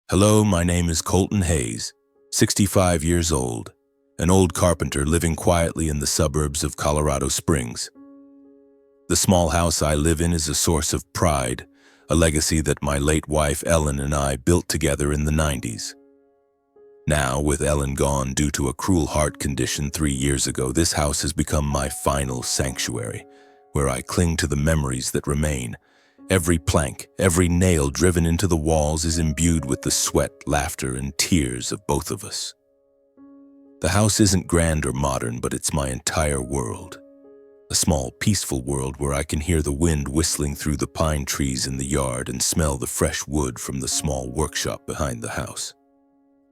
Hello, my name is Colton Hayes, 65 years old, an old carpenter living quietly in the suburbs of Colorado Springs. The small house I live in is a source of pride, a legacy that my late wife Ellen and I built together in the 90s. Now, with Ellen gone due to a cruel heart condition 3 years ago, this house has become my final sanctuary, where I cling to the memories that remain. Every plank, every nail driven into the walls is imbued with the sweat, laughter, and tears of both of us. The house isn't grand or modern, but it's my entire world. A small, peaceful world where I can hear the wind whistling through the pine trees in the yard and smell the fresh wood from the small workshop behind the house.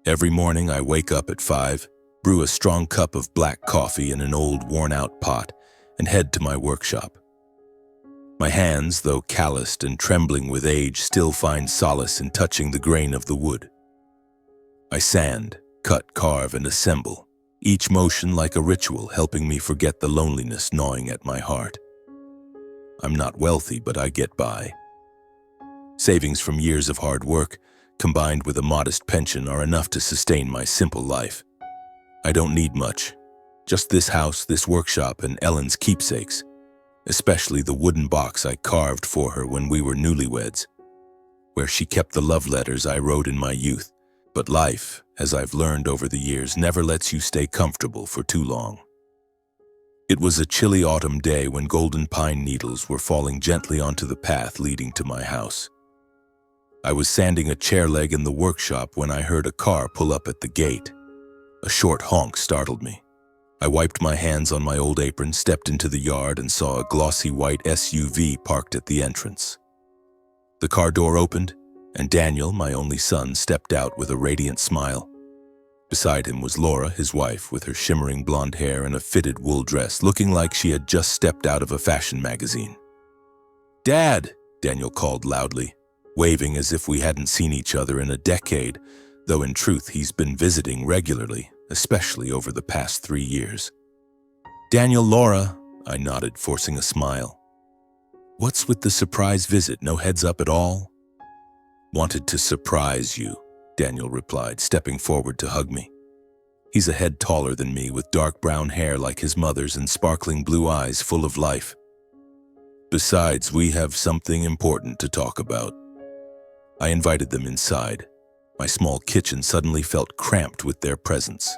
Every morning I wake up at 5, brew a strong cup of black coffee in an old, worn-out pot, and head to my workshop. My hands, though calloused and trembling with age, still find solace in touching the grain of the wood. I sand, cut, carve, and assemble, each motion like a ritual helping me forget the loneliness gnawing at my heart. I'm not wealthy, but I get by. Savings from years of hard work, combined with a modest pension, are enough to sustain my simple life. I don't need much, just this house, this workshop, and Ellen's keepsakes, especially the wooden box I carved for her when we were newlyweds, where she kept the love letters I wrote in my youth. But life, as I've learned over the years, never lets you stay comfortable for too long. It was a chilly autumn day when golden pine needles were falling gently onto the path leading to my house. I was sanding a chair leg in the workshop when I heard a car pull up at the gate. A short honk startled me. I wiped my hands on my old apron, stepped into the yard, and saw a glossy white SUV parked at the entrance. The car door opened, and Daniel, my only son, stepped out with a radiant smile. Beside him was Laura, his wife, with her shimmering blonde hair and a fitted wool dress, looking like she had just stepped out of a fashion magazine. "Dad!" Daniel called loudly, waving as if we hadn't seen each other in a decade, though in truth he's been visiting regularly, especially over the past 3 years. "Daniel, Laura," I nodded, forcing a smile. "What's with the surprise visit? No heads up at all?" "Wanted to surprise you," Daniel replied, stepping forward to hug me. He's a head taller than me, with dark brown hair like his mother's and sparkling blue eyes full of life. "Besides, we have something important to talk about." I invited them inside. My small kitchen suddenly felt cramped with their presence.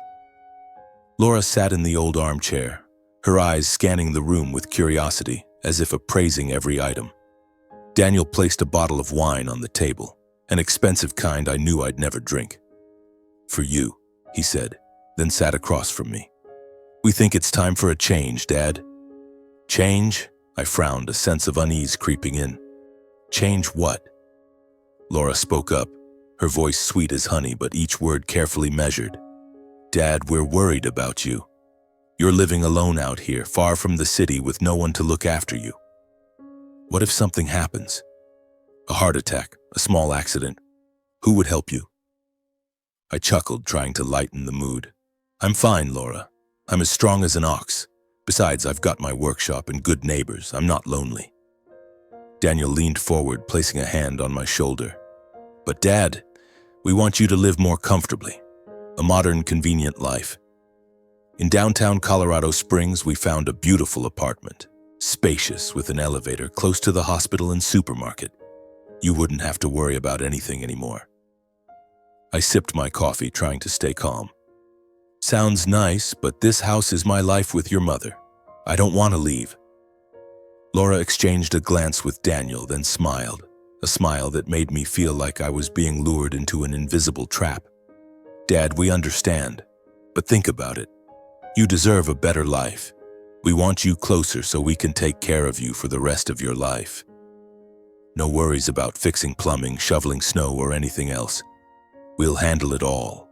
Laura sat in the old armchair, her eyes scanning the room with curiosity, as if appraising every item. Daniel placed a bottle of wine on the table, an expensive kind I knew I'd never drink. "For you," he said, then sat across from me. "We think it's time for a change, Dad." "Change?" I frowned, a sense of unease creeping in. "Change what?" Laura spoke up, her voice sweet as honey, but each word carefully measured. "Dad, we're worried about you. You're living alone out here, far from the city, with no one to look after you. What if something happens? A heart attack, a small accident. Who would help you?" I chuckled, trying to lighten the mood. "I'm fine, Laura. I'm as strong as an ox. Besides, I've got my workshop and good neighbors. I'm not lonely." Daniel leaned forward, placing a hand on my shoulder. "But Dad, we want you to live more comfortably. A modern, convenient life. In downtown Colorado Springs, we found a beautiful apartment, spacious with an elevator close to the hospital and supermarket. You wouldn't have to worry about anything anymore." I sipped my coffee, trying to stay calm. "Sounds nice, but this house is my life with your mother. I don't want to leave." Laura exchanged a glance with Daniel, then smiled, a smile that made me feel like I was being lured into an invisible trap. "Dad, we understand, but think about it. You deserve a better life. We want you closer so we can take care of you for the rest of your life. No worries about fixing plumbing, shoveling snow, or anything else. We'll handle it all."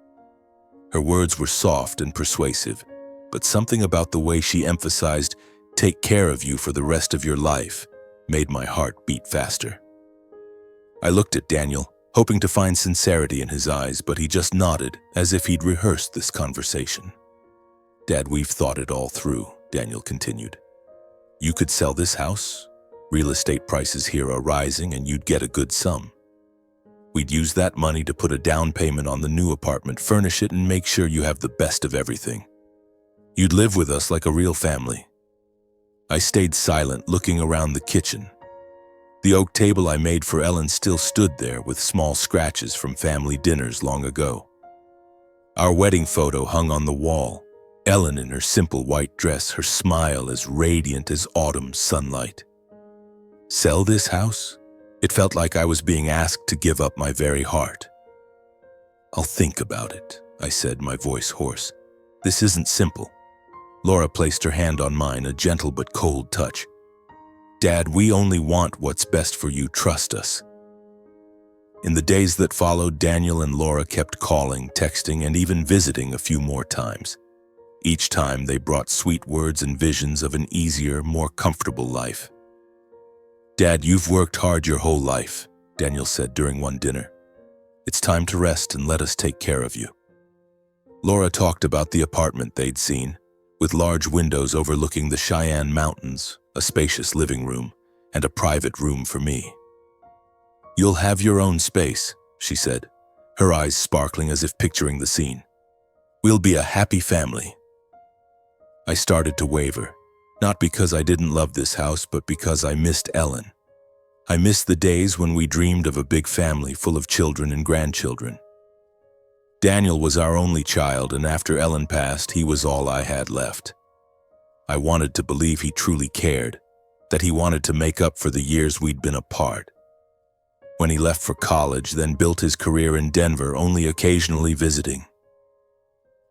Her words were soft and persuasive, but something about the way she emphasized "take care of you for the rest of your life" made my heart beat faster. I looked at Daniel, hoping to find sincerity in his eyes, but he just nodded as if he'd rehearsed this conversation. "Dad, we've thought it all through," Daniel continued. "You could sell this house. Real estate prices here are rising and you'd get a good sum. We'd use that money to put a down payment on the new apartment, furnish it, and make sure you have the best of everything. You'd live with us like a real family." I stayed silent, looking around the kitchen. The oak table I made for Ellen still stood there with small scratches from family dinners long ago. Our wedding photo hung on the wall, Ellen in her simple white dress, her smile as radiant as autumn sunlight. Sell this house? It felt like I was being asked to give up my very heart. "I'll think about it," I said, my voice hoarse. "This isn't simple." Laura placed her hand on mine, a gentle but cold touch. "Dad, we only want what's best for you. Trust us." In the days that followed, Daniel and Laura kept calling, texting, and even visiting a few more times. Each time they brought sweet words and visions of an easier, more comfortable life. "Dad, you've worked hard your whole life," Daniel said during one dinner. "It's time to rest and let us take care of you." Laura talked about the apartment they'd seen, with large windows overlooking the Cheyenne Mountains, a spacious living room, and a private room for me. "You'll have your own space," she said, her eyes sparkling as if picturing the scene. "We'll be a happy family." I started to waver, not because I didn't love this house, but because I missed Ellen. I missed the days when we dreamed of a big family full of children and grandchildren. Daniel was our only child, and after Ellen passed, he was all I had left. I wanted to believe he truly cared, that he wanted to make up for the years we'd been apart. When he left for college, then built his career in Denver, only occasionally visiting.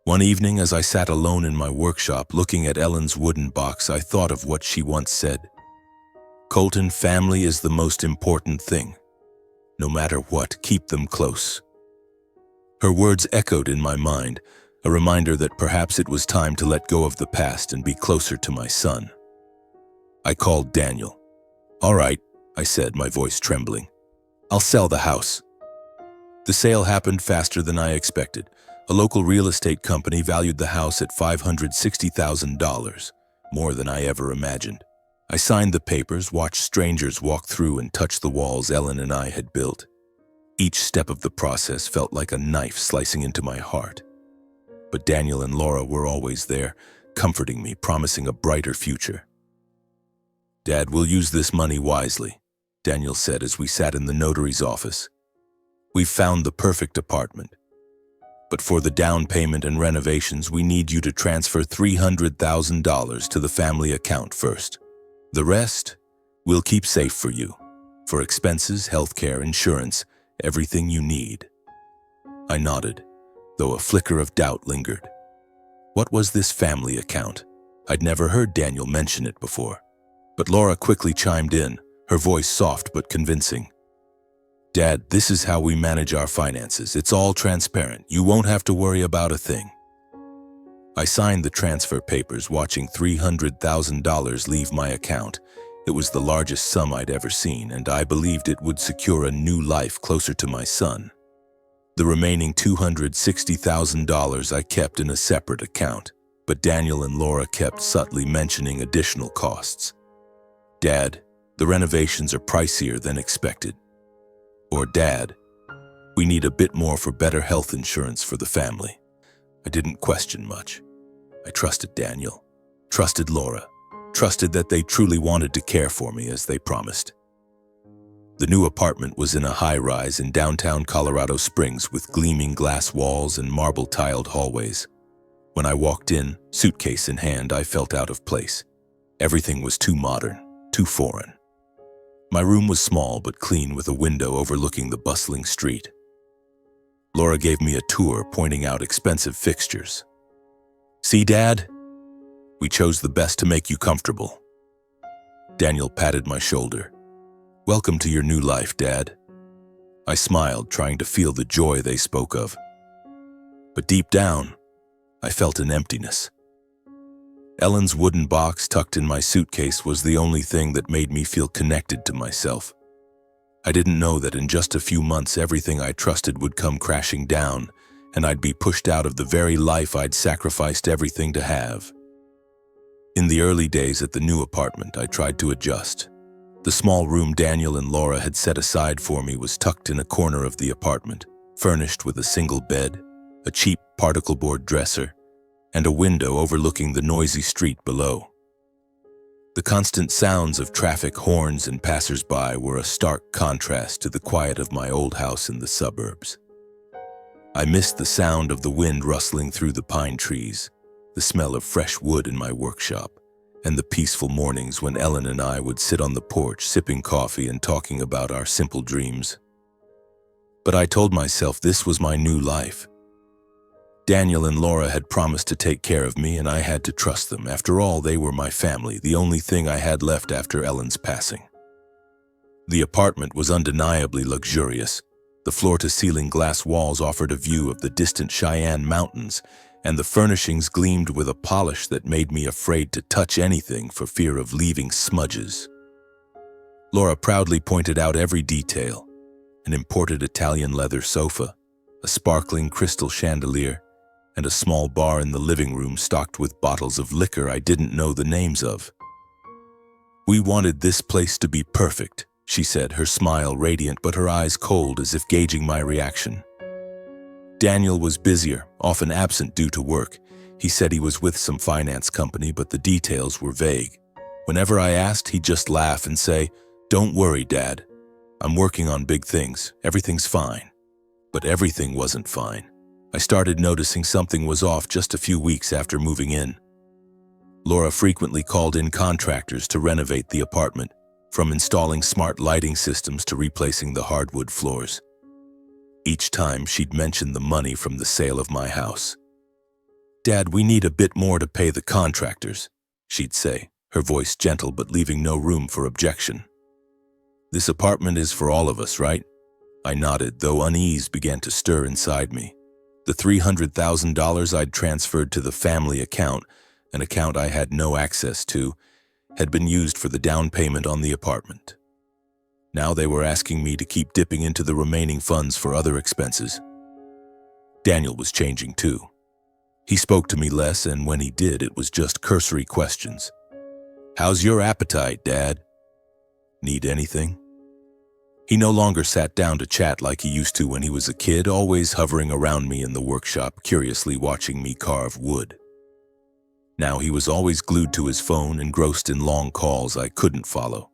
One evening, as I sat alone in my workshop looking at Ellen's wooden box, I thought of what she once said. "Colton, family is the most important thing. No matter what, keep them close." Her words echoed in my mind, a reminder that perhaps it was time to let go of the past and be closer to my son. I called Daniel. "All right," I said, my voice trembling. "I'll sell the house." The sale happened faster than I expected. A local real estate company valued the house at $560,000, more than I ever imagined. I signed the papers, watched strangers walk through and touch the walls Ellen and I had built. Each step of the process felt like a knife slicing into my heart. But Daniel and Laura were always there, comforting me, promising a brighter future. "Dad, we'll use this money wisely," Daniel said as we sat in the notary's office. "We've found the perfect apartment. But for the down payment and renovations, we need you to transfer $300,000 to the family account first. The rest, we'll keep safe for you. For expenses, healthcare, insurance, everything you need." I nodded, though a flicker of doubt lingered. What was this family account? I'd never heard Daniel mention it before. But Laura quickly chimed in, her voice soft but convincing. "Dad, this is how we manage our finances. It's all transparent. You won't have to worry about a thing." I signed the transfer papers, watching $300,000 leave my account. It was the largest sum I'd ever seen, and I believed it would secure a new life closer to my son. The remaining $260,000 I kept in a separate account, but Daniel and Laura kept subtly mentioning additional costs. "Dad, the renovations are pricier than expected." Or, "Dad, we need a bit more for better health insurance for the family." I didn't question much. I trusted Daniel, trusted Laura, trusted that they truly wanted to care for me as they promised. The new apartment was in a high-rise in downtown Colorado Springs with gleaming glass walls and marble-tiled hallways. When I walked in, suitcase in hand, I felt out of place. Everything was too modern, too foreign. My room was small but clean, with a window overlooking the bustling street. Laura gave me a tour, pointing out expensive fixtures. "See, Dad? We chose the best to make you comfortable." Daniel patted my shoulder. "Welcome to your new life, Dad." I smiled, trying to feel the joy they spoke of. But deep down, I felt an emptiness. Ellen's wooden box tucked in my suitcase was the only thing that made me feel connected to myself. I didn't know that in just a few months everything I trusted would come crashing down, and I'd be pushed out of the very life I'd sacrificed everything to have. In the early days at the new apartment, I tried to adjust. The small room Daniel and Laura had set aside for me was tucked in a corner of the apartment, furnished with a single bed, a cheap particle board dresser, and a window overlooking the noisy street below. The constant sounds of traffic horns and passers-by were a stark contrast to the quiet of my old house in the suburbs. I missed the sound of the wind rustling through the pine trees, the smell of fresh wood in my workshop, and the peaceful mornings when Ellen and I would sit on the porch sipping coffee and talking about our simple dreams. But I told myself this was my new life. Daniel and Laura had promised to take care of me, and I had to trust them. After all, they were my family, the only thing I had left after Ellen's passing. The apartment was undeniably luxurious. The floor-to-ceiling glass walls offered a view of the distant Cheyenne Mountains, and the furnishings gleamed with a polish that made me afraid to touch anything for fear of leaving smudges. Laura proudly pointed out every detail: an imported Italian leather sofa, a sparkling crystal chandelier, and a small bar in the living room stocked with bottles of liquor I didn't know the names of. "We wanted this place to be perfect," she said, her smile radiant but her eyes cold as if gauging my reaction. Daniel was busier, often absent due to work. He said he was with some finance company, but the details were vague. Whenever I asked, he'd just laugh and say, "Don't worry, Dad. I'm working on big things. Everything's fine." But everything wasn't fine. I started noticing something was off just a few weeks after moving in. Laura frequently called in contractors to renovate the apartment, from installing smart lighting systems to replacing the hardwood floors. Each time she'd mention the money from the sale of my house. "Dad, we need a bit more to pay the contractors," she'd say, her voice gentle but leaving no room for objection. "This apartment is for all of us, right?" I nodded, though unease began to stir inside me. The $300,000 I'd transferred to the family account, an account I had no access to, had been used for the down payment on the apartment. Now they were asking me to keep dipping into the remaining funds for other expenses. Daniel was changing too. He spoke to me less, and when he did, it was just cursory questions. "How's your appetite, Dad? Need anything?" He no longer sat down to chat like he used to when he was a kid, always hovering around me in the workshop, curiously watching me carve wood. Now he was always glued to his phone, engrossed in long calls I couldn't follow.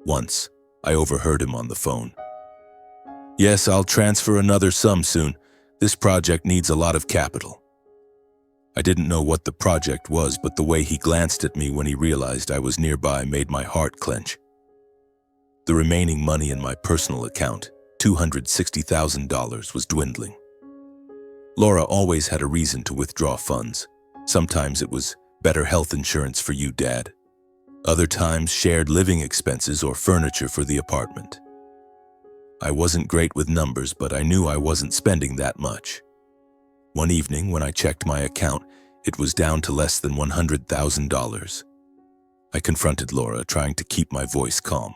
Once, I overheard him on the phone. "Yes, I'll transfer another sum soon. This project needs a lot of capital." I didn't know what the project was, but the way he glanced at me when he realized I was nearby made my heart clench. The remaining money in my personal account, $260,000, was dwindling. Laura always had a reason to withdraw funds. Sometimes it was better health insurance for you, Dad. Other times, shared living expenses or furniture for the apartment. I wasn't great with numbers, but I knew I wasn't spending that much. One evening, when I checked my account, it was down to less than $100,000. I confronted Laura, trying to keep my voice calm.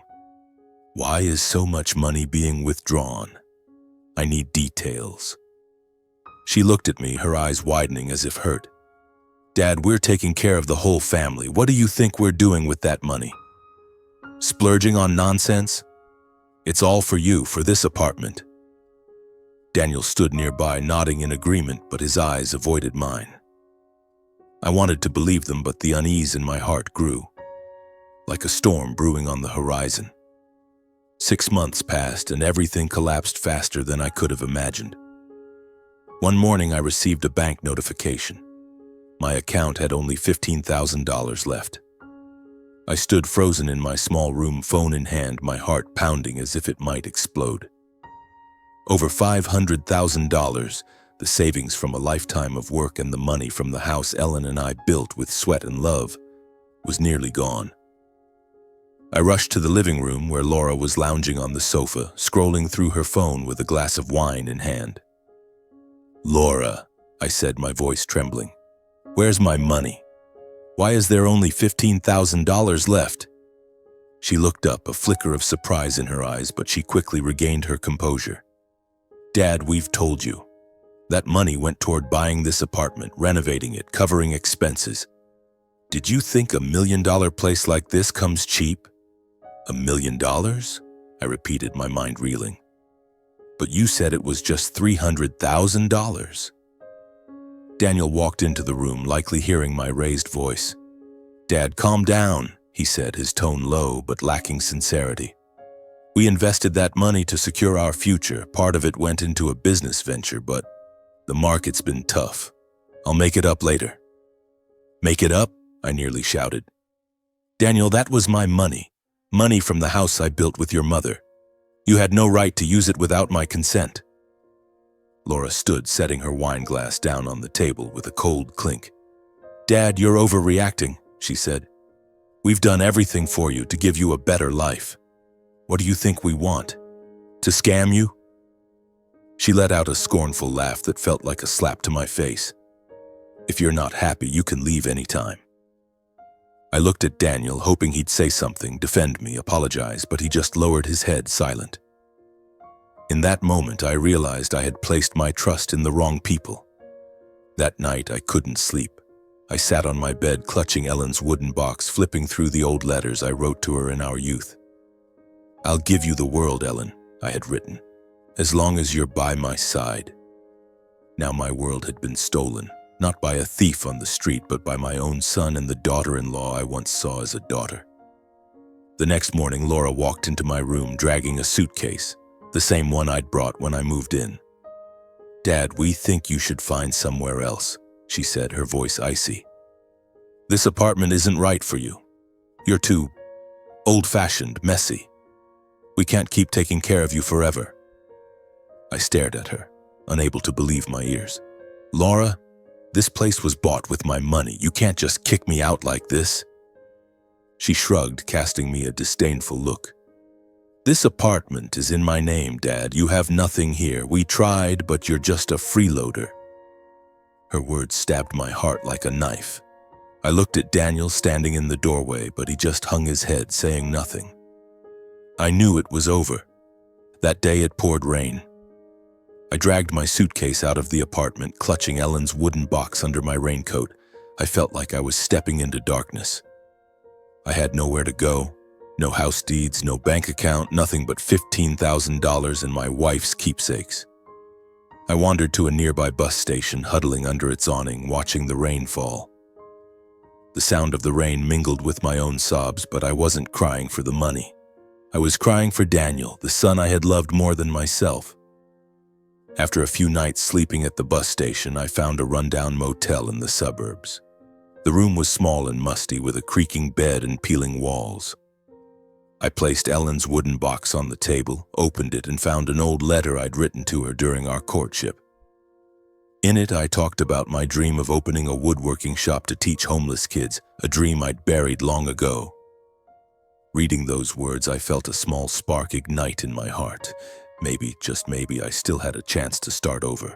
"Why is so much money being withdrawn? I need details." She looked at me, her eyes widening as if hurt. "Dad, we're taking care of the whole family. What do you think we're doing with that money? Splurging on nonsense? It's all for you, for this apartment." Daniel stood nearby, nodding in agreement, but his eyes avoided mine. I wanted to believe them, but the unease in my heart grew, like a storm brewing on the horizon. 6 months passed, and everything collapsed faster than I could have imagined. One morning, I received a bank notification. My account had only $15,000 left. I stood frozen in my small room, phone in hand, my heart pounding as if it might explode. Over $500,000, the savings from a lifetime of work and the money from the house Ellen and I built with sweat and love, was nearly gone. I rushed to the living room where Laura was lounging on the sofa, scrolling through her phone with a glass of wine in hand. "Laura," I said, my voice trembling, "where's my money? Why is there only $15,000 left?" She looked up, a flicker of surprise in her eyes, but she quickly regained her composure. "Dad, we've told you. That money went toward buying this apartment, renovating it, covering expenses. Did you think $1 million place like this comes cheap? $1 million? I repeated, my mind reeling. But you said it was just $300,000. Daniel walked into the room, likely hearing my raised voice. "Dad, calm down," he said, his tone low but lacking sincerity. "We invested that money to secure our future. Part of it went into a business venture, but the market's been tough. I'll make it up later." "Make it up?" I nearly shouted. "Daniel, that was my money. Money from the house I built with your mother. You had no right to use it without my consent." Laura stood, setting her wine glass down on the table with a cold clink. "Dad, you're overreacting," she said. "We've done everything for you to give you a better life. What do you think we want? To scam you?" She let out a scornful laugh that felt like a slap to my face. "If you're not happy, you can leave anytime." I looked at Daniel, hoping he'd say something, defend me, apologize, but he just lowered his head, silent. In that moment, I realized I had placed my trust in the wrong people. That night, I couldn't sleep. I sat on my bed, clutching Ellen's wooden box, flipping through the old letters I wrote to her in our youth. "I'll give you the world, Ellen," I had written, "as long as you're by my side." Now my world had been stolen, not by a thief on the street, but by my own son and the daughter-in-law I once saw as a daughter. The next morning, Laura walked into my room dragging a suitcase, the same one I'd brought when I moved in. "Dad, we think you should find somewhere else," she said, her voice icy. "This apartment isn't right for you. You're too old-fashioned, messy. We can't keep taking care of you forever." I stared at her, unable to believe my ears. "Laura, this place was bought with my money. You can't just kick me out like this." She shrugged, casting me a disdainful look. "This apartment is in my name, Dad. You have nothing here. We tried, but you're just a freeloader." Her words stabbed my heart like a knife. I looked at Daniel standing in the doorway, but he just hung his head, saying nothing. I knew it was over. That day it poured rain. I dragged my suitcase out of the apartment, clutching Ellen's wooden box under my raincoat. I felt like I was stepping into darkness. I had nowhere to go. No house deeds, no bank account, nothing but $15,000 and my wife's keepsakes. I wandered to a nearby bus station, huddling under its awning, watching the rain fall. The sound of the rain mingled with my own sobs, but I wasn't crying for the money. I was crying for Daniel, the son I had loved more than myself. After a few nights sleeping at the bus station, I found a rundown motel in the suburbs. The room was small and musty, with a creaking bed and peeling walls. I placed Ellen's wooden box on the table, opened it, and found an old letter I'd written to her during our courtship. In it, I talked about my dream of opening a woodworking shop to teach homeless kids, a dream I'd buried long ago. Reading those words, I felt a small spark ignite in my heart. Maybe, just maybe, I still had a chance to start over.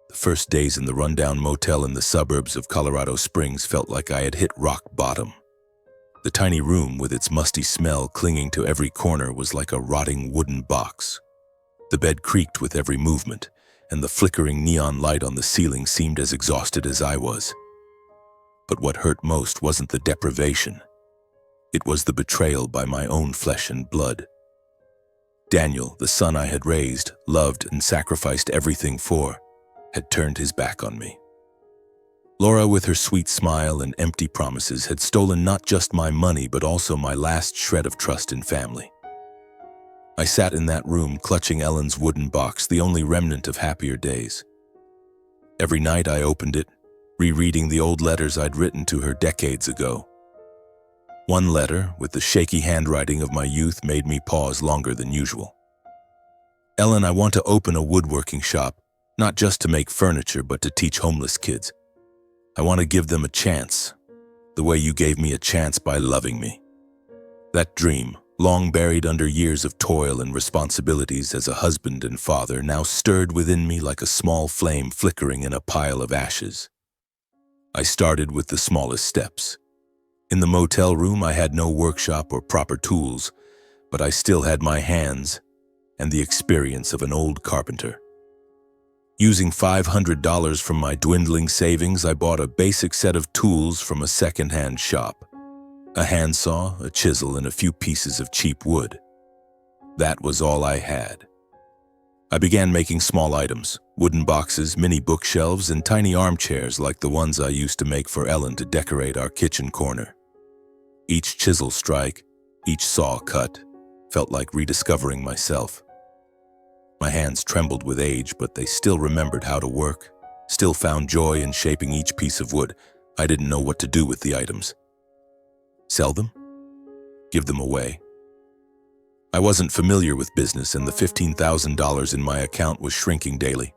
The first days in the rundown motel in the suburbs of Colorado Springs felt like I had hit rock bottom. The tiny room, with its musty smell clinging to every corner, was like a rotting wooden box. The bed creaked with every movement, and the flickering neon light on the ceiling seemed as exhausted as I was. But what hurt most wasn't the deprivation. It was the betrayal by my own flesh and blood. Daniel, the son I had raised, loved, and sacrificed everything for, had turned his back on me. Laura, with her sweet smile and empty promises, had stolen not just my money, but also my last shred of trust in family. I sat in that room, clutching Ellen's wooden box, the only remnant of happier days. Every night I opened it, rereading the old letters I'd written to her decades ago. One letter, with the shaky handwriting of my youth, made me pause longer than usual. "Ellen, I want to open a woodworking shop, not just to make furniture, but to teach homeless kids. I want to give them a chance, the way you gave me a chance by loving me." That dream, long buried under years of toil and responsibilities as a husband and father, now stirred within me like a small flame flickering in a pile of ashes. I started with the smallest steps. In the motel room, I had no workshop or proper tools, but I still had my hands and the experience of an old carpenter. Using $500 from my dwindling savings, I bought a basic set of tools from a second-hand shop. A handsaw, a chisel, and a few pieces of cheap wood. That was all I had. I began making small items, wooden boxes, mini bookshelves, and tiny armchairs like the ones I used to make for Ellen to decorate our kitchen corner. Each chisel strike, each saw cut, felt like rediscovering myself. My hands trembled with age, but they still remembered how to work, still found joy in shaping each piece of wood. I didn't know what to do with the items. Sell them? Give them away? I wasn't familiar with business, and the $15,000 in my account was shrinking daily.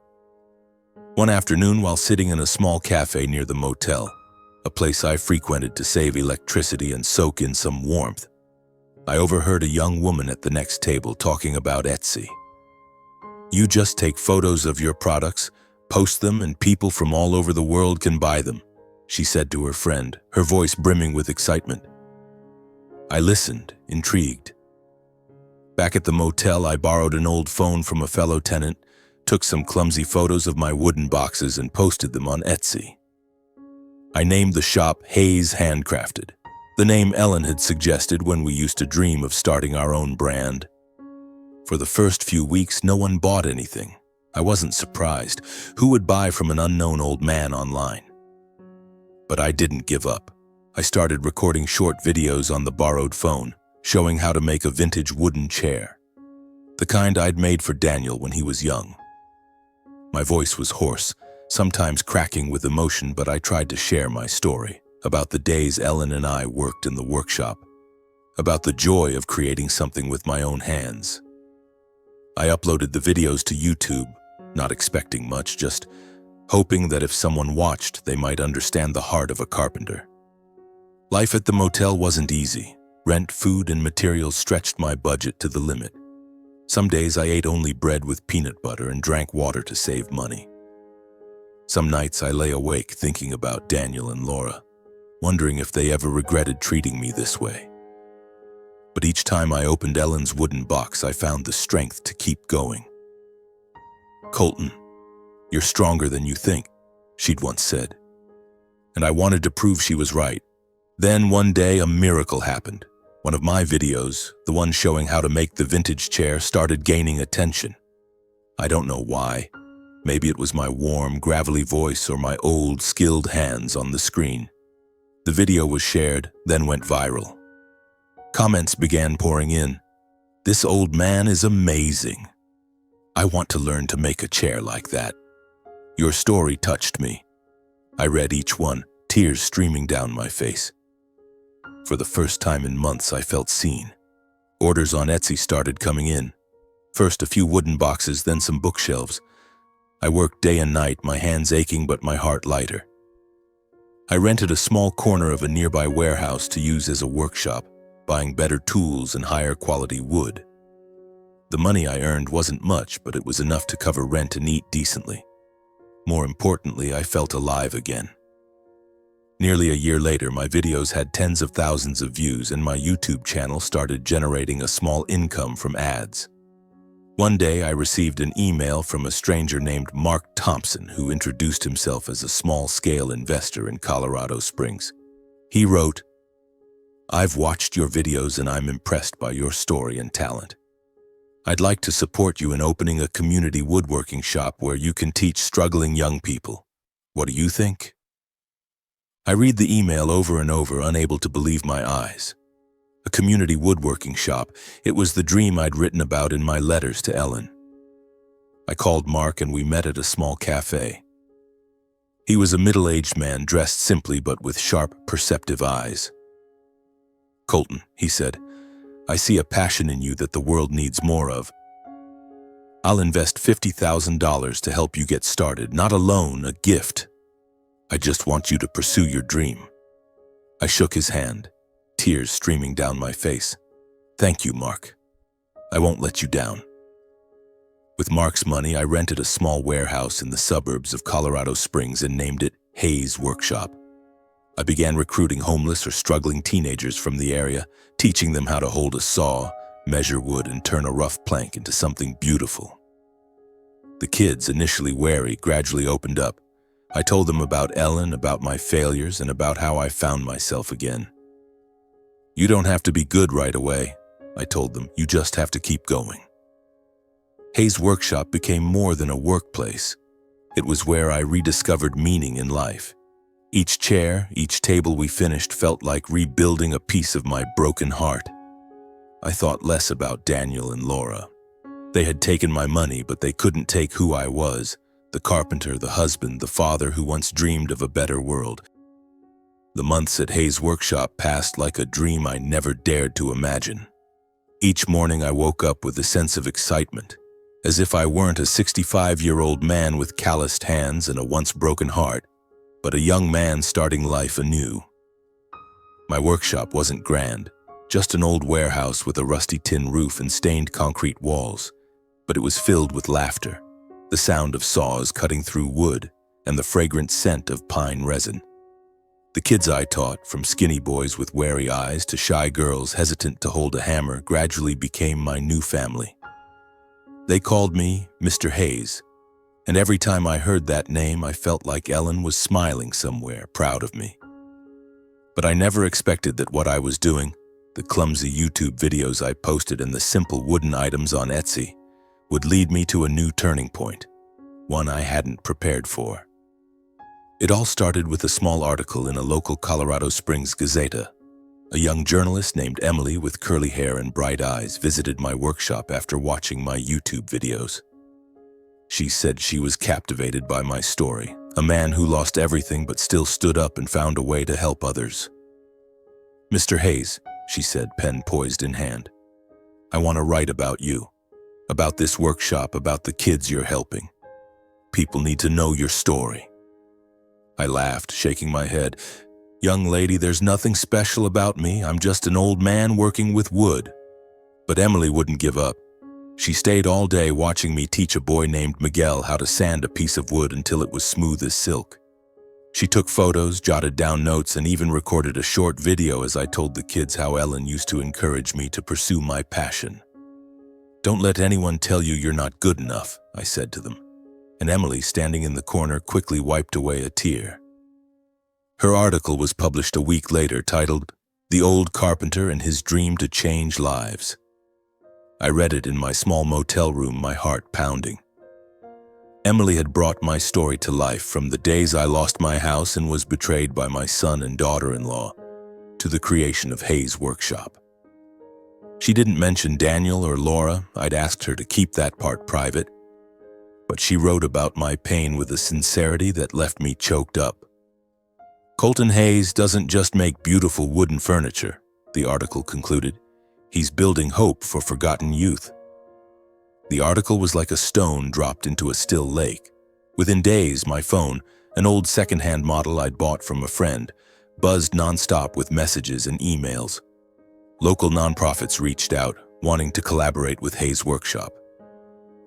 One afternoon, while sitting in a small cafe near the motel, a place I frequented to save electricity and soak in some warmth, I overheard a young woman at the next table talking about Etsy. You just take photos of your products, post them, and people from all over the world can buy them, she said to her friend, her voice brimming with excitement. I listened, intrigued. Back at the motel, I borrowed an old phone from a fellow tenant, took some clumsy photos of my wooden boxes, and posted them on Etsy. I named the shop Hayes Handcrafted, the name Ellen had suggested when we used to dream of starting our own brand. For the first few weeks, no one bought anything. I wasn't surprised. Who would buy from an unknown old man online? But I didn't give up. I started recording short videos on the borrowed phone, showing how to make a vintage wooden chair, the kind I'd made for Daniel when he was young. My voice was hoarse, sometimes cracking with emotion, but I tried to share my story about the days Ellen and I worked in the workshop, about the joy of creating something with my own hands. I uploaded the videos to YouTube, not expecting much, just hoping that if someone watched, they might understand the heart of a carpenter. Life at the motel wasn't easy. Rent, food, and materials stretched my budget to the limit. Some days I ate only bread with peanut butter and drank water to save money. Some nights I lay awake thinking about Daniel and Laura, wondering if they ever regretted treating me this way. But each time I opened Ellen's wooden box, I found the strength to keep going. "Colton, you're stronger than you think," she'd once said. And I wanted to prove she was right. Then one day a miracle happened. One of my videos, the one showing how to make the vintage chair, started gaining attention. I don't know why. Maybe it was my warm, gravelly voice or my old, skilled hands on the screen. The video was shared, then went viral. Comments began pouring in. "This old man is amazing. I want to learn to make a chair like that. Your story touched me." I read each one, tears streaming down my face. For the first time in months, I felt seen. Orders on Etsy started coming in. First a few wooden boxes, then some bookshelves. I worked day and night, my hands aching but my heart lighter. I rented a small corner of a nearby warehouse to use as a workshop, buying better tools and higher quality wood. The money I earned wasn't much, but it was enough to cover rent and eat decently. More importantly, I felt alive again. Nearly a year later, my videos had tens of thousands of views, and my YouTube channel started generating a small income from ads. One day, I received an email from a stranger named Mark Thompson, who introduced himself as a small-scale investor in Colorado Springs. He wrote, "I've watched your videos and I'm impressed by your story and talent. I'd like to support you in opening a community woodworking shop where you can teach struggling young people. What do you think?" I read the email over and over, unable to believe my eyes. A community woodworking shop. It was the dream I'd written about in my letters to Ellen. I called Mark and we met at a small cafe. He was a middle-aged man dressed simply but with sharp, perceptive eyes. "Colton," he said, "I see a passion in you that the world needs more of. I'll invest $50,000 to help you get started, not a loan, a gift. I just want you to pursue your dream." I shook his hand, tears streaming down my face. "Thank you, Mark. I won't let you down." With Mark's money, I rented a small warehouse in the suburbs of Colorado Springs and named it Hayes Workshop. I began recruiting homeless or struggling teenagers from the area, teaching them how to hold a saw, measure wood, and turn a rough plank into something beautiful. The kids, initially wary, gradually opened up. I told them about Ellen, about my failures, and about how I found myself again. "You don't have to be good right away," I told them. "You just have to keep going." Hayes Workshop became more than a workplace. It was where I rediscovered meaning in life. Each chair, each table we finished felt like rebuilding a piece of my broken heart. I thought less about Daniel and Laura. They had taken my money, but they couldn't take who I was, the carpenter, the husband, the father who once dreamed of a better world. The months at Hayes Workshop passed like a dream I never dared to imagine. Each morning I woke up with a sense of excitement, as if I weren't a 65-year-old man with calloused hands and a once broken heart, but a young man starting life anew. My workshop wasn't grand, just an old warehouse with a rusty tin roof and stained concrete walls, but it was filled with laughter, the sound of saws cutting through wood, and the fragrant scent of pine resin. The kids I taught, from skinny boys with wary eyes to shy girls hesitant to hold a hammer, gradually became my new family. They called me Mr. Hayes, and every time I heard that name, I felt like Ellen was smiling somewhere, proud of me. But I never expected that what I was doing, the clumsy YouTube videos I posted and the simple wooden items on Etsy, would lead me to a new turning point, one I hadn't prepared for. It all started with a small article in a local Colorado Springs Gazeta. A young journalist named Emily with curly hair and bright eyes visited my workshop after watching my YouTube videos. She said she was captivated by my story, a man who lost everything but still stood up and found a way to help others. "Mr. Hayes," she said, pen poised in hand, "I want to write about you, about this workshop, about the kids you're helping. People need to know your story." I laughed, shaking my head. "Young lady, there's nothing special about me. I'm just an old man working with wood." But Emily wouldn't give up. She stayed all day watching me teach a boy named Miguel how to sand a piece of wood until it was smooth as silk. She took photos, jotted down notes, and even recorded a short video as I told the kids how Ellen used to encourage me to pursue my passion. "Don't let anyone tell you you're not good enough," I said to them. And Emily, standing in the corner, quickly wiped away a tear. Her article was published a week later, titled, "The Old Carpenter and His Dream to Change Lives." I read it in my small motel room, my heart pounding. Emily had brought my story to life, from the days I lost my house and was betrayed by my son and daughter-in-law, to the creation of Hayes Workshop. She didn't mention Daniel or Laura. I'd asked her to keep that part private. But she wrote about my pain with a sincerity that left me choked up. "Colton Hayes doesn't just make beautiful wooden furniture," the article concluded. "He's building hope for forgotten youth." The article was like a stone dropped into a still lake. Within days, my phone, an old second-hand model I'd bought from a friend, buzzed nonstop with messages and emails. Local nonprofits reached out, wanting to collaborate with Hayes Workshop.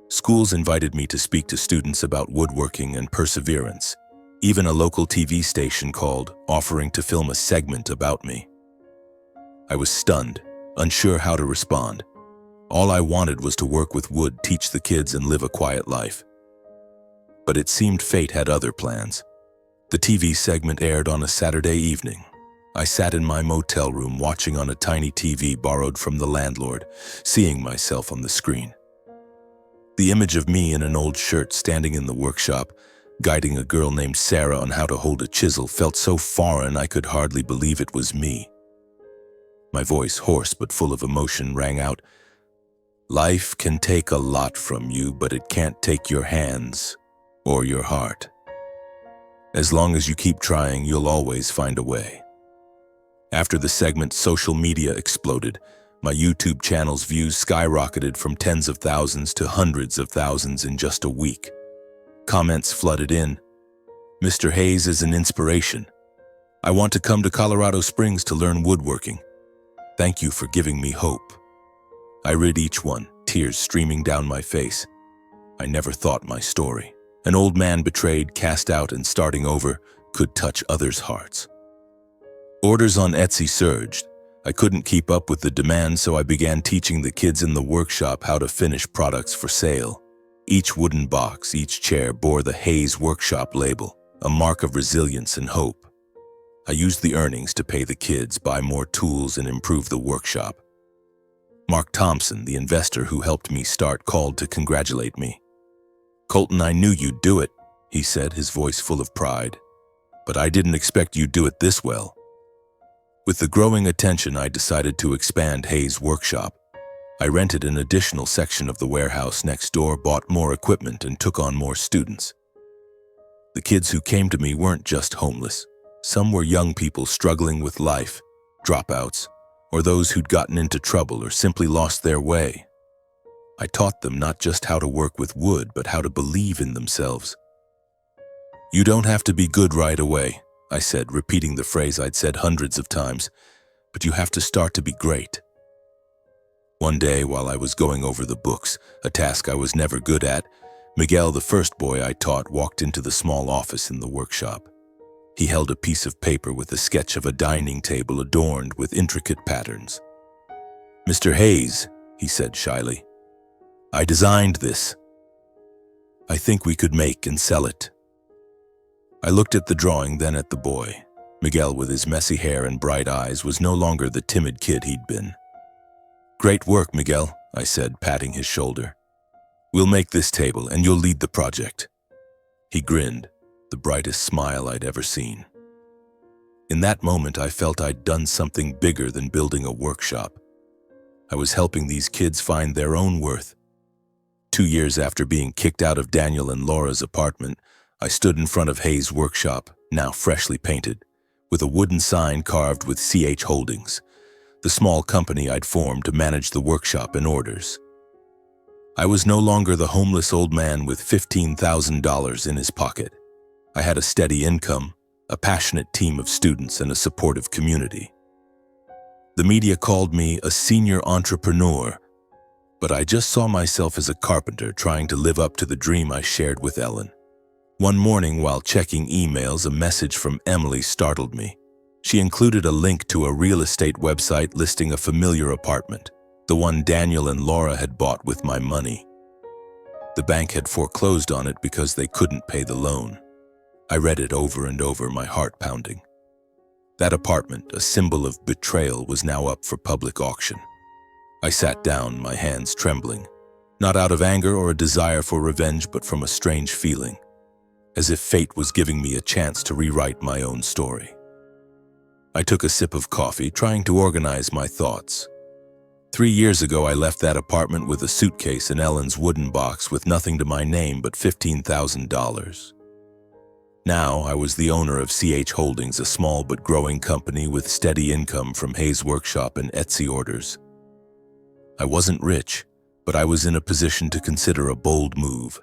Schools invited me to speak to students about woodworking and perseverance. Even a local TV station called, offering to film a segment about me. I was stunned, unsure how to respond. All I wanted was to work with wood, teach the kids, and live a quiet life. But it seemed fate had other plans. The TV segment aired on a Saturday evening. I sat in my motel room watching on a tiny TV borrowed from the landlord, seeing myself on the screen. The image of me in an old shirt standing in the workshop, guiding a girl named Sarah on how to hold a chisel, felt so foreign I could hardly believe it was me. My voice, hoarse but full of emotion, rang out, "Life can take a lot from you, but it can't take your hands or your heart. As long as you keep trying, you'll always find a way." After the segment, social media exploded. My YouTube channel's views skyrocketed from tens of thousands to hundreds of thousands in just a week. Comments flooded in. "Mr. Hayes is an inspiration. I want to come to Colorado Springs to learn woodworking. Thank you for giving me hope." I read each one, tears streaming down my face. I never thought my story, an old man betrayed, cast out, and starting over, could touch others' hearts. Orders on Etsy surged. I couldn't keep up with the demand, so I began teaching the kids in the workshop how to finish products for sale. Each wooden box, each chair bore the Hayes Workshop label, a mark of resilience and hope. I used the earnings to pay the kids, buy more tools, and improve the workshop. Mark Thompson, the investor who helped me start, called to congratulate me. "Colton, I knew you'd do it," he said, his voice full of pride. "But I didn't expect you'd do it this well." With the growing attention, I decided to expand Hayes' workshop. I rented an additional section of the warehouse next door, bought more equipment, and took on more students. The kids who came to me weren't just homeless. Some were young people struggling with life, dropouts, or those who'd gotten into trouble or simply lost their way. I taught them not just how to work with wood, but how to believe in themselves. "You don't have to be good right away," I said, repeating the phrase I'd said hundreds of times, "but you have to start to be great." One day, while I was going over the books, a task I was never good at, Miguel, the first boy I taught, walked into the small office in the workshop. He held a piece of paper with a sketch of a dining table adorned with intricate patterns. "Mr. Hayes," he said shyly, "I designed this. I think we could make and sell it." I looked at the drawing, then at the boy. Miguel, with his messy hair and bright eyes, was no longer the timid kid he'd been. "Great work, Miguel," I said, patting his shoulder. "We'll make this table, and you'll lead the project." He grinned, the brightest smile I'd ever seen. In that moment, I felt I'd done something bigger than building a workshop. I was helping these kids find their own worth. 2 years after being kicked out of Daniel and Laura's apartment, I stood in front of Hayes' workshop, now freshly painted, with a wooden sign carved with CH Holdings, the small company I'd formed to manage the workshop and orders. I was no longer the homeless old man with $15,000 in his pocket. I had a steady income, a passionate team of students, and a supportive community. The media called me a senior entrepreneur, but I just saw myself as a carpenter trying to live up to the dream I shared with Ellen. One morning, while checking emails, a message from Emily startled me. She included a link to a real estate website listing a familiar apartment, the one Daniel and Laura had bought with my money. The bank had foreclosed on it because they couldn't pay the loan. I read it over and over, my heart pounding. That apartment, a symbol of betrayal, was now up for public auction. I sat down, my hands trembling, not out of anger or a desire for revenge, but from a strange feeling, as if fate was giving me a chance to rewrite my own story. I took a sip of coffee, trying to organize my thoughts. 3 years ago, I left that apartment with a suitcase and Ellen's wooden box with nothing to my name but $15,000. Now, I was the owner of CH Holdings, a small but growing company with steady income from Hayes' workshop and Etsy orders. I wasn't rich, but I was in a position to consider a bold move.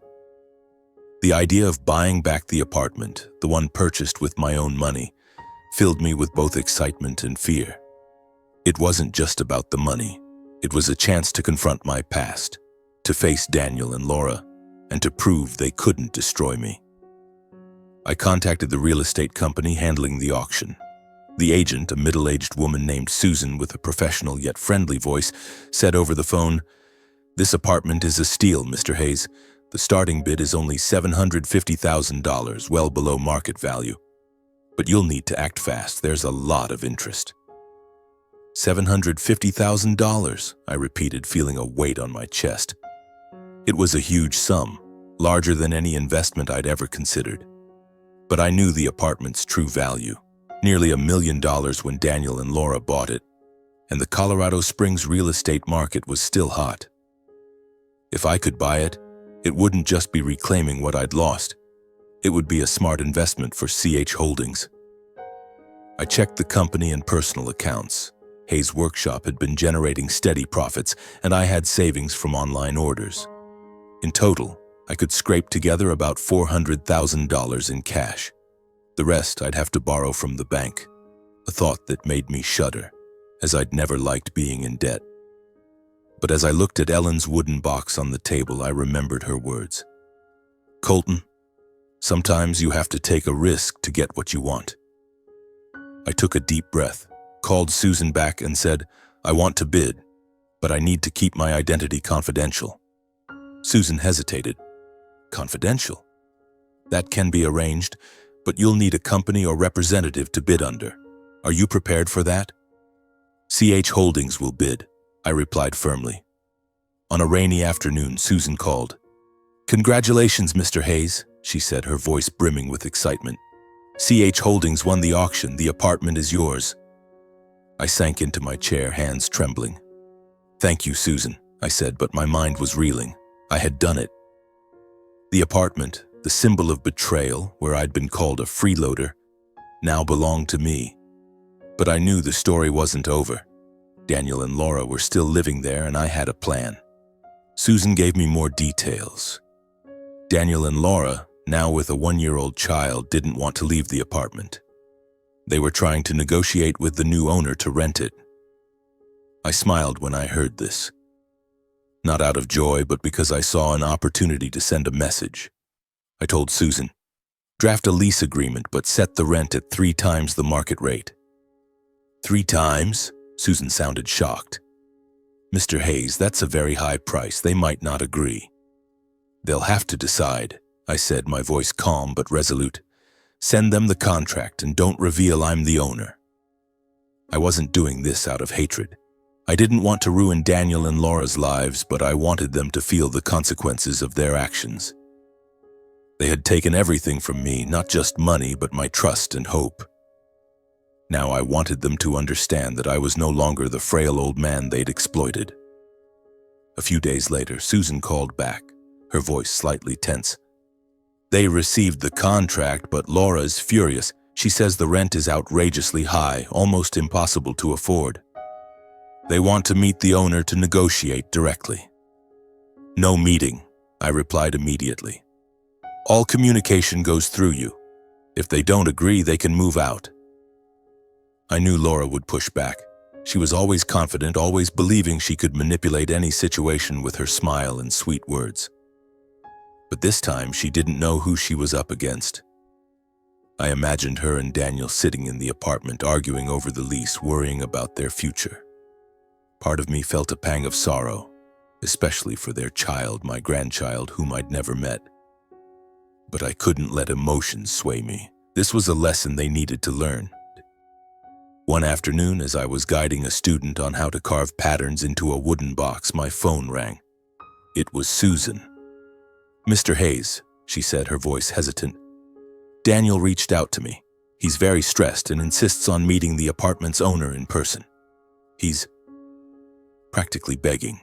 The idea of buying back the apartment, the one purchased with my own money, filled me with both excitement and fear. It wasn't just about the money. It was a chance to confront my past, to face Daniel and Laura, and to prove they couldn't destroy me. I contacted the real estate company handling the auction. The agent, a middle-aged woman named Susan with a professional yet friendly voice, said over the phone, "This apartment is a steal, Mr. Hayes. The starting bid is only $750,000, well below market value. But you'll need to act fast. There's a lot of interest." $750,000, I repeated, feeling a weight on my chest. It was a huge sum, larger than any investment I'd ever considered. But I knew the apartment's true value, nearly $1 million when Daniel and Laura bought it, and the Colorado Springs real estate market was still hot. If I could buy it, it wouldn't just be reclaiming what I'd lost. It would be a smart investment for CH Holdings. I checked the company and personal accounts. Hayes' workshop had been generating steady profits, and I had savings from online orders. In total, I could scrape together about $400,000 in cash. The rest I'd have to borrow from the bank, a thought that made me shudder, as I'd never liked being in debt. But as I looked at Ellen's wooden box on the table, I remembered her words. "Colton, sometimes you have to take a risk to get what you want." I took a deep breath, called Susan back and said, "I want to bid, but I need to keep my identity confidential." Susan hesitated. "Confidential? That can be arranged, but you'll need a company or representative to bid under. Are you prepared for that? CH Holdings will bid, I replied firmly. On a rainy afternoon, Susan called. Congratulations, Mr. Hayes, she said, her voice brimming with excitement. CH Holdings won the auction. The apartment is yours. I sank into my chair, hands trembling. Thank you, Susan, I said, but my mind was reeling. I had done it. The apartment, the symbol of betrayal, where I'd been called a freeloader, now belonged to me. But I knew the story wasn't over. Daniel and Laura were still living there, and I had a plan. Susan gave me more details. Daniel and Laura, now with a 1-year-old child, didn't want to leave the apartment. They were trying to negotiate with the new owner to rent it. I smiled when I heard this. Not out of joy, but because I saw an opportunity to send a message. I told Susan, draft a lease agreement, but set the rent at 3 times the market rate. 3 times? Susan sounded shocked. Mr. Hayes, that's a very high price. They might not agree. They'll have to decide, I said, my voice calm but resolute. Send them the contract and don't reveal I'm the owner. I wasn't doing this out of hatred. I didn't want to ruin Daniel and Laura's lives, but I wanted them to feel the consequences of their actions. They had taken everything from me, not just money, but my trust and hope. Now I wanted them to understand that I was no longer the frail old man they'd exploited. A few days later, Susan called back, her voice slightly tense. They received the contract, but Laura's furious. She says the rent is outrageously high, almost impossible to afford. They want to meet the owner to negotiate directly. No meeting, I replied immediately. All communication goes through you. If they don't agree, they can move out. I knew Laura would push back. She was always confident, always believing she could manipulate any situation with her smile and sweet words. But this time, she didn't know who she was up against. I imagined her and Daniel sitting in the apartment, arguing over the lease, worrying about their future. Part of me felt a pang of sorrow, especially for their child, my grandchild, whom I'd never met. But I couldn't let emotions sway me. This was a lesson they needed to learn. One afternoon, as I was guiding a student on how to carve patterns into a wooden box, my phone rang. It was Susan. Mr. Hayes, she said, her voice hesitant. Daniel reached out to me. He's very stressed and insists on meeting the apartment's owner in person. He's practically begging.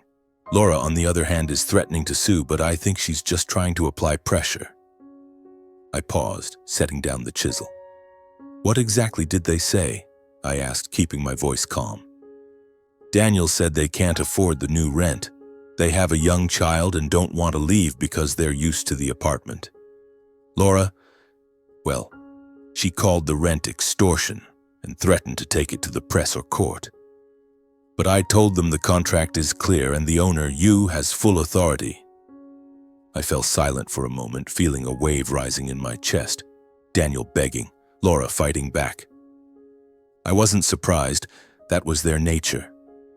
Laura, on the other hand, is threatening to sue, but I think she's just trying to apply pressure. I paused, setting down the chisel. What exactly did they say? I asked, keeping my voice calm. Daniel said they can't afford the new rent. They have a young child and don't want to leave because they're used to the apartment. Laura, well, she called the rent extortion and threatened to take it to the press or court. But I told them the contract is clear and the owner, you, has full authority. I fell silent for a moment, feeling a wave rising in my chest. Daniel begging, Laura fighting back. I wasn't surprised. That was their nature.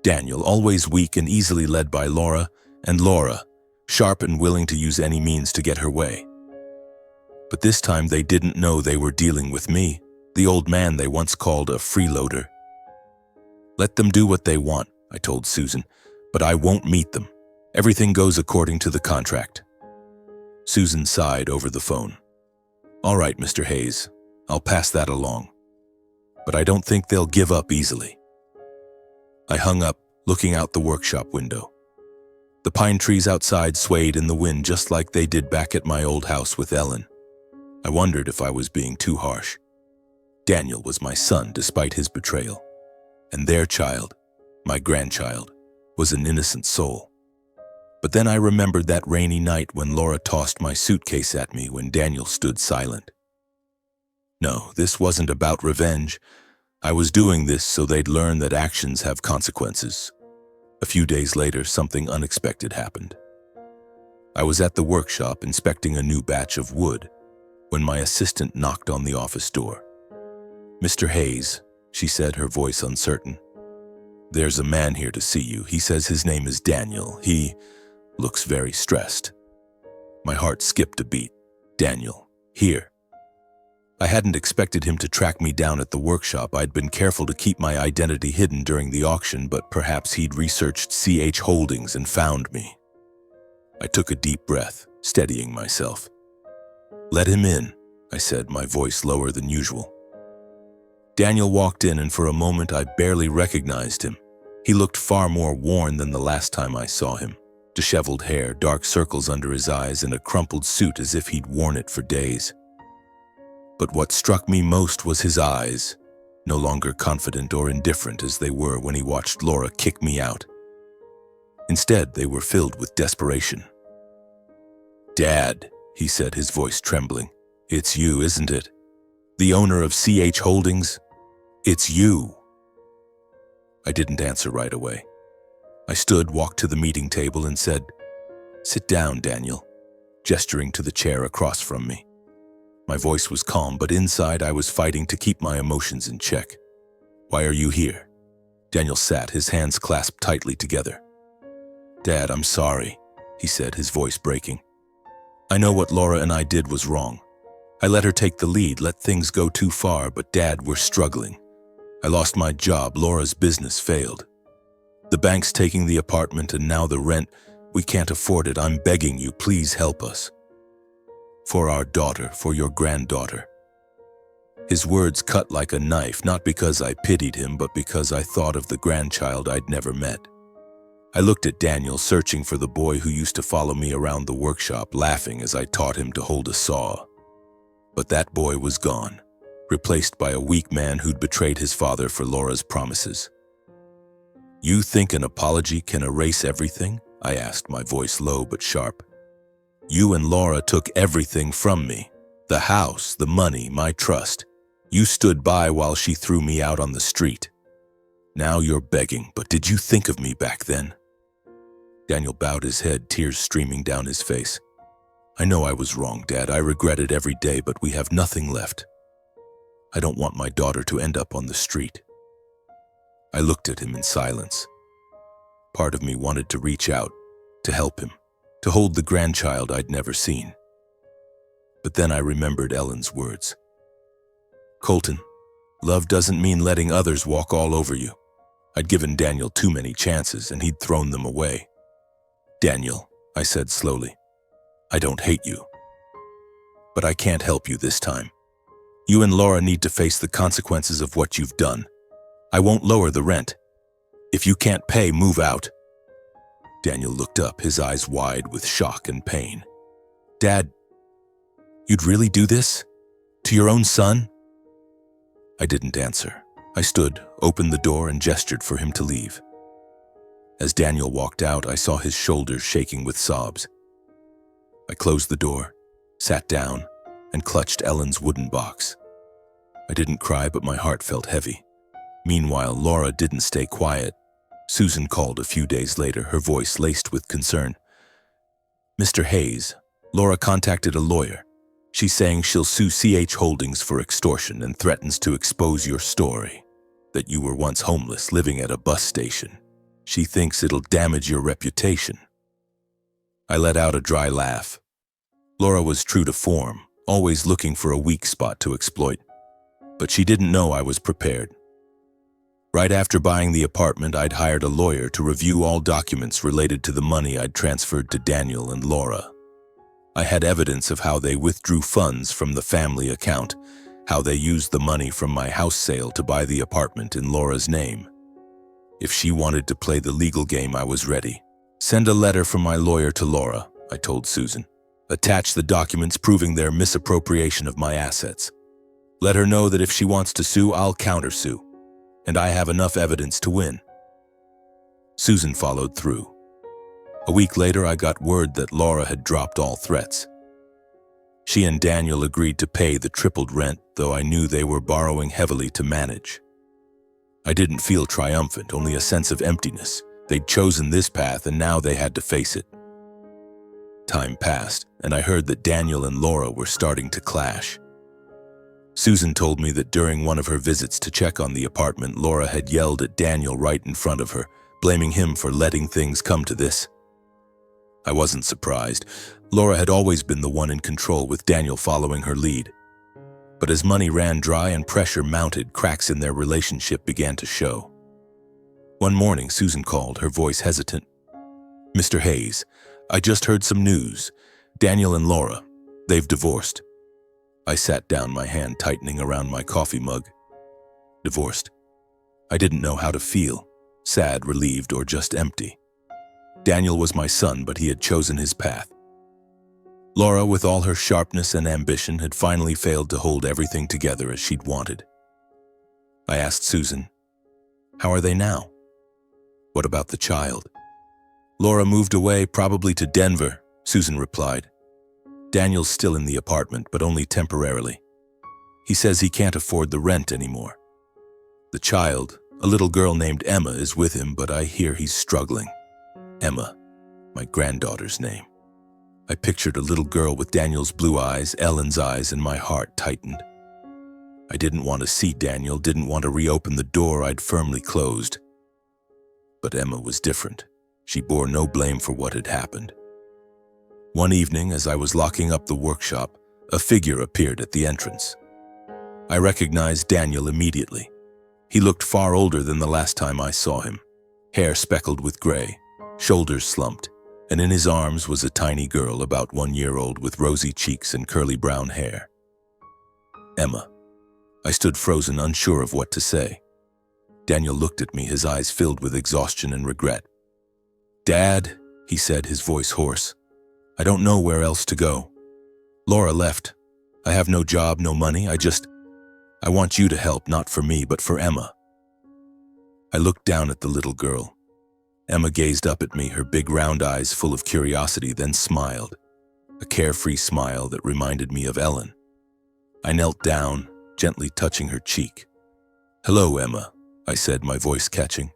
Daniel, always weak and easily led by Laura, and Laura, sharp and willing to use any means to get her way. But this time they didn't know they were dealing with me, the old man they once called a freeloader. Let them do what they want, I told Susan, but I won't meet them. Everything goes according to the contract. Susan sighed over the phone. All right, Mr. Hayes, I'll pass that along. But I don't think they'll give up easily. I hung up, looking out the workshop window. The pine trees outside swayed in the wind just like they did back at my old house with Ellen. I wondered if I was being too harsh. Daniel was my son despite his betrayal. And their child, my grandchild, was an innocent soul. But then I remembered that rainy night when Laura tossed my suitcase at me when Daniel stood silent. No, this wasn't about revenge. I was doing this so they'd learn that actions have consequences. A few days later, something unexpected happened. I was at the workshop inspecting a new batch of wood when my assistant knocked on the office door. Mr. Hayes, she said, her voice uncertain. There's a man here to see you. He says his name is Daniel. He looks very stressed. My heart skipped a beat. Daniel, here. I hadn't expected him to track me down at the workshop. I'd been careful to keep my identity hidden during the auction, but perhaps he'd researched CH Holdings and found me. I took a deep breath, steadying myself. "Let him in," I said, my voice lower than usual. Daniel walked in, and for a moment I barely recognized him. He looked far more worn than the last time I saw him. Disheveled hair, dark circles under his eyes, and a crumpled suit as if he'd worn it for days. But what struck me most was his eyes, no longer confident or indifferent as they were when he watched Laura kick me out. Instead, they were filled with desperation. "Dad," he said, his voice trembling. "It's you, isn't it? The owner of CH Holdings? It's you." I didn't answer right away. I stood, walked to the meeting table, and said, "Sit down, Daniel," gesturing to the chair across from me. My voice was calm, but inside I was fighting to keep my emotions in check. "Why are you here?" Daniel sat, his hands clasped tightly together. "Dad, I'm sorry," he said, his voice breaking. "I know what Laura and I did was wrong. I let her take the lead, let things go too far, but Dad, we're struggling. I lost my job, Laura's business failed. The bank's taking the apartment, and now the rent. We can't afford it. I'm begging you, please help us. For our daughter, for your granddaughter." His words cut like a knife, not because I pitied him, but because I thought of the grandchild I'd never met. I looked at Daniel, searching for the boy who used to follow me around the workshop, laughing as I taught him to hold a saw. But that boy was gone, replaced by a weak man who'd betrayed his father for Laura's promises. "You think an apology can erase everything?" I asked, my voice low but sharp. "You and Laura took everything from me. The house, the money, my trust. You stood by while she threw me out on the street. Now you're begging, but did you think of me back then?" Daniel bowed his head, tears streaming down his face. "I know I was wrong, Dad. I regret it every day, but we have nothing left. I don't want my daughter to end up on the street." I looked at him in silence. Part of me wanted to reach out, to help him, to hold the grandchild I'd never seen. But then I remembered Ellen's words. "Colton, love doesn't mean letting others walk all over you." I'd given Daniel too many chances, and he'd thrown them away. "Daniel," I said slowly, "I don't hate you. But I can't help you this time. You and Laura need to face the consequences of what you've done. I won't lower the rent. If you can't pay, move out." Daniel looked up, his eyes wide with shock and pain. "Dad, you'd really do this? To your own son?" I didn't answer. I stood, opened the door, and gestured for him to leave. As Daniel walked out, I saw his shoulders shaking with sobs. I closed the door, sat down, and clutched Ellen's wooden box. I didn't cry, but my heart felt heavy. Meanwhile, Laura didn't stay quiet. Susan called a few days later, her voice laced with concern. "Mr. Hayes, Laura contacted a lawyer. She's saying she'll sue CH Holdings for extortion and threatens to expose your story, that you were once homeless living at a bus station. She thinks it'll damage your reputation." I let out a dry laugh. Laura was true to form, always looking for a weak spot to exploit. But she didn't know I was prepared. Right after buying the apartment, I'd hired a lawyer to review all documents related to the money I'd transferred to Daniel and Laura. I had evidence of how they withdrew funds from the family account, how they used the money from my house sale to buy the apartment in Laura's name. If she wanted to play the legal game, I was ready. "Send a letter from my lawyer to Laura," I told Susan. "Attach the documents proving their misappropriation of my assets. Let her know that if she wants to sue, I'll countersue, and I have enough evidence to win." Susan followed through. A week later, I got word that Laura had dropped all threats. She and Daniel agreed to pay the tripled rent, though I knew they were borrowing heavily to manage. I didn't feel triumphant, only a sense of emptiness. They'd chosen this path, and now they had to face it. Time passed, and I heard that Daniel and Laura were starting to clash. Susan told me that during one of her visits to check on the apartment, Laura had yelled at Daniel right in front of her, blaming him for letting things come to this. I wasn't surprised. Laura had always been the one in control, with Daniel following her lead. But as money ran dry and pressure mounted, cracks in their relationship began to show. One morning, Susan called, her voice hesitant. "Mr. Hayes, I just heard some news. Daniel and Laura, they've divorced." I sat down, my hand tightening around my coffee mug. Divorced? I didn't know how to feel, sad, relieved, or just empty. Daniel was my son, but he had chosen his path. Laura, with all her sharpness and ambition, had finally failed to hold everything together as she'd wanted. I asked Susan, "How are they now?" "What about the child?" "Laura moved away, probably to Denver," Susan replied. "Daniel's still in the apartment, but only temporarily. He says he can't afford the rent anymore. The child, a little girl named Emma, is with him, but I hear he's struggling." Emma, my granddaughter's name. I pictured a little girl with Daniel's blue eyes, Ellen's eyes, and my heart tightened. I didn't want to see Daniel, didn't want to reopen the door I'd firmly closed. But Emma was different. She bore no blame for what had happened. One evening, as I was locking up the workshop, a figure appeared at the entrance. I recognized Daniel immediately. He looked far older than the last time I saw him. Hair speckled with gray, shoulders slumped, and in his arms was a tiny girl about 1 year old with rosy cheeks and curly brown hair. "Emma." I stood frozen, unsure of what to say. Daniel looked at me, his eyes filled with exhaustion and regret. "Dad," he said, his voice hoarse, "I don't know where else to go. Laura left. I have no job, no money. I want you to help, not for me, but for Emma." I looked down at the little girl. Emma gazed up at me, her big round eyes full of curiosity, then smiled, a carefree smile that reminded me of Ellen. I knelt down, gently touching her cheek. "Hello, Emma," I said, my voice catching.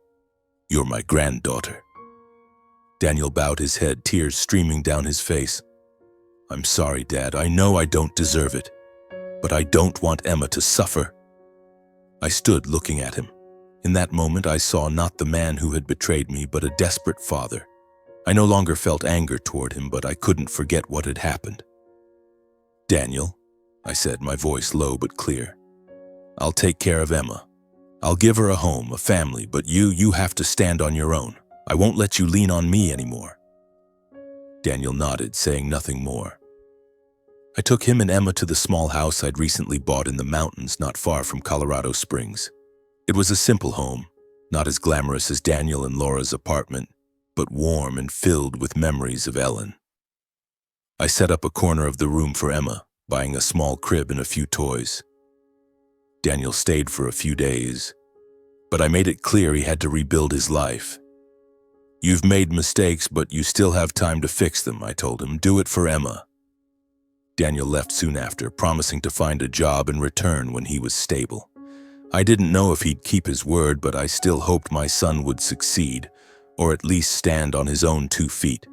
"You're my granddaughter." Daniel bowed his head, tears streaming down his face. "I'm sorry, Dad. I know I don't deserve it, but I don't want Emma to suffer." I stood looking at him. In that moment, I saw not the man who had betrayed me, but a desperate father. I no longer felt anger toward him, but I couldn't forget what had happened. "Daniel," I said, my voice low but clear, "I'll take care of Emma. I'll give her a home, a family, but you have to stand on your own. I won't let you lean on me anymore." Daniel nodded, saying nothing more. I took him and Emma to the small house I'd recently bought in the mountains not far from Colorado Springs. It was a simple home, not as glamorous as Daniel and Laura's apartment, but warm and filled with memories of Ellen. I set up a corner of the room for Emma, buying a small crib and a few toys. Daniel stayed for a few days, but I made it clear he had to rebuild his life. "You've made mistakes, but you still have time to fix them," I told him. "Do it for Emma." Daniel left soon after, promising to find a job and return when he was stable. I didn't know if he'd keep his word, but I still hoped my son would succeed, or at least stand on his own 2 feet.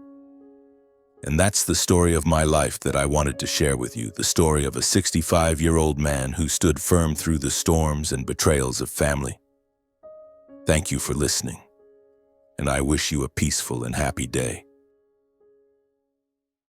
And that's the story of my life that I wanted to share with you, the story of a 65-year-old man who stood firm through the storms and betrayals of family. Thank you for listening, and I wish you a peaceful and happy day.